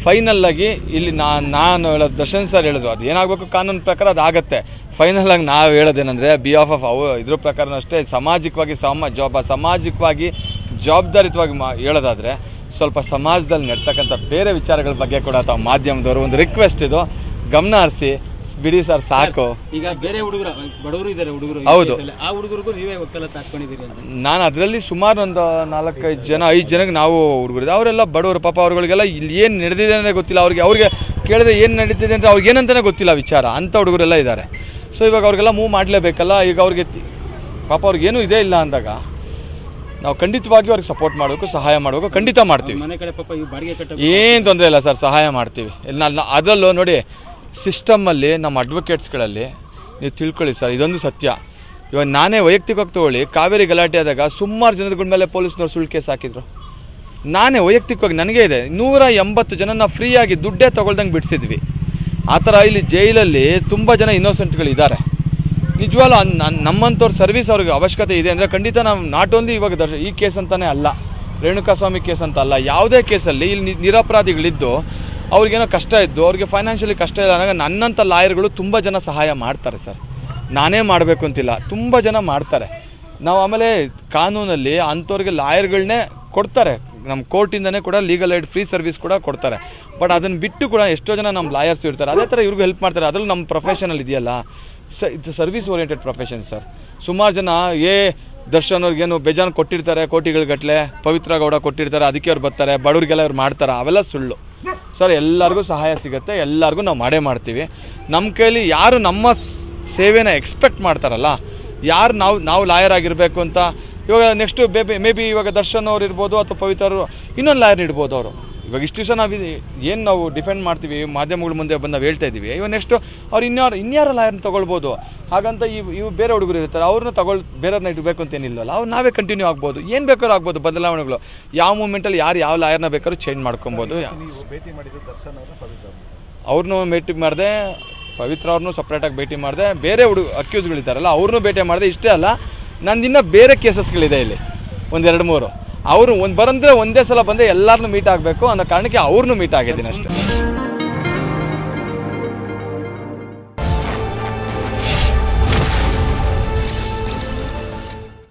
Final ಆಗಿ ಇಲ್ಲಿ ನಾನು ಹೇಳೋದು ದರ್ಶನ್ ಸರ್ ಹೇಳಿದ್ರು ಅದು ಏನಾಗಬೇಕು ಕಾನೂನು ಪ್ರಕಾರ ಅದು ಆಗುತ್ತೆ. ಫೈನಲ್ ಆಗಿ ನಾವು ಹೇಳೋದೇನೆಂದರೆ ಬಿಆಫ್ ಆಫ್ ಇದ್ರ ಪ್ರಕಾರನೂ ಅಷ್ಟೇ ಸಾಮಾಜಿಕವಾಗಿ ಸಾಮಾಜಿಕವಾಗಿ ಜವಾಬ್ದಾರಿತವಾಗಿ ಹೇಳೋದಾದರೆ ಸ್ವಲ್ಪ ಸಮಾಜದಲ್ಲಿ ನಡ್ತಕ್ಕಂಥ ಬೇರೆ ವಿಚಾರಗಳ ಬಗ್ಗೆ ಕೂಡ ತಾವು ಮಾಧ್ಯಮದವರು ಒಂದು ರಿಕ್ವೆಸ್ಟ್ ಇದು ಗಮನ ಹರಿಸಿ ಬಿಡಿ ಸರ್ ಸಾಕು. ಈಗ ಬೇರೆ ಬಡವರು ಇದ್ದಾರೆ ಹುಡುಗರು, ಹೌದು, ಆ ಹುಡುಗರಿಗೂ ನೀವೇ ವಕಾಲತ್ ಹಾಕೊಂಡಿದ್ದೀರಿ ಅಂತ. ನಾನು ಅದರಲ್ಲಿ ಸುಮಾರು ಒಂದು 4-5 ಜನಕ್ಕೆ ನಾವು ಹುಡುಗರಿದೆ, ಅವರೆಲ್ಲ ಬಡವರು ಪಾಪ. ಅವ್ರಿಗೆಲ್ಲ ಇಲ್ಲಿ ಏನು ನಡೆದಿದೆ ಅನ್ನೋದೇ ಗೊತ್ತಿಲ್ಲ, ಅವ್ರಿಗೆ ಕೇಳಿದ್ರೆ ಏನು ನಡೀತಿದೆ ಅಂದರೆ ಅವ್ರಿಗೆ ಏನಂತಲೇ ಗೊತ್ತಿಲ್ಲ ವಿಚಾರ. ಅಂಥ ಹುಡುಗರೆಲ್ಲ ಇದ್ದಾರೆ. ಸೊ ಇವಾಗ ಅವ್ರಿಗೆಲ್ಲ ಮೂವ್ ಮಾಡಲೇಬೇಕಲ್ಲ. ಈಗ ಅವ್ರಿಗೆ ಪಾಪ ಅವ್ರಿಗೇನು ಇದೇ ಇಲ್ಲ ಅಂದಾಗ ನಾವು ಖಂಡಿತವಾಗಿ ಅವ್ರಿಗೆ ಸಪೋರ್ಟ್ ಮಾಡಬೇಕು, ಸಹಾಯ ಮಾಡಬೇಕು, ಖಂಡಿತ ಮಾಡ್ತೀವಿ. ಏನು ತೊಂದರೆ ಇಲ್ಲ ಸರ್, ಸಹಾಯ ಮಾಡ್ತೀವಿ. ಅದರಲ್ಲೂ ನೋಡಿ ಸಿಸ್ಟಮಲ್ಲಿ ನಮ್ಮ ಅಡ್ವೊಕೇಟ್ಸ್ಗಳಲ್ಲಿ ನೀವು ತಿಳ್ಕೊಳ್ಳಿ ಸರ್, ಇದೊಂದು ಸತ್ಯ. ಇವಾಗ ನಾನೇ ವೈಯಕ್ತಿಕವಾಗಿ ತಗೊಳ್ಳಿ, ಕಾವೇರಿ ಗಲಾಟೆ ಆದಾಗ ಸುಮಾರು ಜನಗಳ ಮೇಲೆ ಪೊಲೀಸ್ನವ್ರು ಸುಳ್ಳು ಕೇಸ್ ಹಾಕಿದ್ರು. ನಾನೇ ವೈಯಕ್ತಿಕವಾಗಿ ನನಗೇ ಇದೆ 180 ಜನ ಫ್ರೀಯಾಗಿ ದುಡ್ಡೇ ತೊಗೊಳ್ದಂಗೆ ಬಿಡಿಸಿದ್ವಿ. ಆ ಥರ ಇಲ್ಲಿ ಜೈಲಲ್ಲಿ ತುಂಬ ಜನ ಇನ್ನೋಸೆಂಟ್ಗಳಿದ್ದಾರೆ. ನಿಜವಾಗ್ಲೂ ನಮ್ಮಂಥವ್ರ ಸರ್ವಿಸ್ ಅವ್ರಿಗೆ ಅವಶ್ಯಕತೆ ಇದೆ ಅಂದರೆ ಖಂಡಿತ ನಾವು ನಾಟ್ ಓನ್ಲಿ ಇವಾಗ ಈ ಕೇಸ್ ಅಂತಲೇ ಅಲ್ಲ, ರೇಣುಕಾಸ್ವಾಮಿ ಕೇಸ್ ಅಂತ ಅಲ್ಲ, ಯಾವುದೇ ಕೇಸಲ್ಲಿ ಇಲ್ಲಿ ನಿರಪರಾಧಿಗಳಿದ್ದು ಅವ್ರಿಗೇನೋ ಕಷ್ಟ ಇದ್ದು ಅವ್ರಿಗೆ ಫೈನಾನ್ಷಿಯಲಿ ಕಷ್ಟ ಇಲ್ಲ ಅಂದಾಗ ನನ್ನಂಥ ಲಾಯರ್ಗಳು ತುಂಬ ಜನ ಸಹಾಯ ಮಾಡ್ತಾರೆ ಸರ್. ನಾನೇ ಮಾಡಬೇಕು ಅಂತಿಲ್ಲ, ತುಂಬ ಜನ ಮಾಡ್ತಾರೆ. ನಾವು ಆಮೇಲೆ ಕಾನೂನಲ್ಲಿ ಅಂಥವ್ರಿಗೆ ಲಾಯರ್ಗಳನ್ನೇ ಕೊಡ್ತಾರೆ, ನಮ್ಮ ಕೋರ್ಟಿಂದನೇ ಕೂಡ ಲೀಗಲ್ ಏಡ್ ಫ್ರೀ ಸರ್ವಿಸ್ ಕೂಡ ಕೊಡ್ತಾರೆ. ಬಟ್ ಅದನ್ನು ಬಿಟ್ಟು ಕೂಡ ಎಷ್ಟೋ ಜನ ನಮ್ಮ ಲಾಯರ್ಸ್ ಇರ್ತಾರೆ, ಅದೇ ಥರ ಇವ್ರಿಗೂ ಹೆಲ್ಪ್ ಮಾಡ್ತಾರೆ. ಅದರಲ್ಲೂ ನಮ್ಮ ಪ್ರೊಫೆಷನಲ್ ಇದೆಯಲ್ಲ ಇದು ಸರ್ವಿಸ್ ಓರಿಯೆಂಟೆಡ್ ಪ್ರೊಫೆಷನ್ ಸರ್. ಸುಮಾರು ಜನ ದರ್ಶನ್ ಅವ್ರಿಗೇನು ಬೇಜಾನ್ ಕೊಟ್ಟಿರ್ತಾರೆ, ಕೋಟಿಗಳ ಪವಿತ್ರ ಗೌಡ ಕೊಟ್ಟಿರ್ತಾರೆ, ಅದಕ್ಕೆ ಅವ್ರು ಬರ್ತಾರೆ, ಬಡವ್ರಿಗೆಲ್ಲ ಅವ್ರು ಮಾಡ್ತಾರೆ, ಅವೆಲ್ಲ ಸುಳ್ಳು ಸರ್. ಎಲ್ಲರಿಗೂ ಸಹಾಯ ಸಿಗುತ್ತೆ, ಎಲ್ಲರಿಗೂ ನಾವು ಮಾಡೇ ಮಾಡ್ತೀವಿ. ನಮ್ಮ ಕೈಲಿ ಯಾರು ನಮ್ಮ ಸೇವೆನ ಎಕ್ಸ್ಪೆಕ್ಟ್ ಮಾಡ್ತಾರಲ್ಲ, ಯಾರು ನಾವು ಲಾಯರ್ ಆಗಿರಬೇಕು ಅಂತ ಇವಾಗ ನೆಕ್ಸ್ಟು ಮೇ ಬಿ ಇವಾಗ ದರ್ಶನ್ ಅವ್ರು ಇರ್ಬೋದು ಅಥವಾ ಪವಿತ್ರ ಅವರು ಇನ್ನೊಂದು ಲಾಯರ್ ಇಡ್ಬೋದು. ಅವರು ಇವಾಗ ಇಷ್ಟು ದಿವಸ ನಾವು ಡಿಫೆಂಡ್ ಮಾಡ್ತೀವಿ, ಮಾಧ್ಯಮಗಳ ಮುಂದೆ ಬಂದು ನಾವು ಹೇಳ್ತಾ ಇದ್ದೀವಿ. ಇವಾಗ ನೆಕ್ಸ್ಟು ಅವ್ರು ಇನ್ಯಾರು ಲಾಯರ್ನ ತೊಗೊಳ್ಬೋದು. ಹಾಗಂತ ಇವು ಬೇರೆ ಹುಡುಗರು ಇರ್ತಾರೆ, ಅವ್ರನ್ನ ಬೇರೆಯವ್ರನ್ನ ಇಡಬೇಕು ಅಂತ ಏನಿಲ್ಲಲ್ಲ, ಅವ್ರು ನಾವೇ ಕಂಟಿನ್ಯೂ ಆಗ್ಬೋದು, ಏನು ಬೇಕಾದ್ರೂ ಆಗ್ಬೋದು ಬದಲಾವಣೆಗಳು. ಯಾವ ಮೂಮೆಂಟಲ್ಲಿ ಯಾವ ಲಾಯರ್ನ ಬೇಕಾದ್ರೂ ಚೇಂಜ್ ಮಾಡ್ಕೊಬೋದು. ಅವ್ರನ್ನೂ ಭೇಟಿ ಮಾಡಿದೆ, ಪವಿತ್ರ ಅವ್ರನ್ನೂ ಸಪ್ರೇಟಾಗಿ ಭೇಟಿ ಮಾಡಿದೆ, ಬೇರೆ ಅಕ್ಯೂಸ್ಗಳಿದ್ದಾರಲ್ಲ ಅವ್ರನ್ನೂ ಭೇಟಿ ಮಾಡಿದೆ. ಇಷ್ಟೇ ಅಲ್ಲ, ನಂದಿನ್ನ ಬೇರೆ ಕೇಸಸ್ಗಳಿದೆ ಇಲ್ಲಿ 1-2-3. ಅವರು ಬರಂದ್ರೆ ಒಂದೇ ಸಲ ಬಂದರೆ ಎಲ್ಲರನ್ನೂ ಮೀಟ್ ಆಗಬೇಕು ಅನ್ನೋ ಕಾರಣಕ್ಕೆ ಅವ್ರನ್ನೂ ಮೀಟ್ ಆಗಿದ್ದೀನಿ ಅಷ್ಟೇ.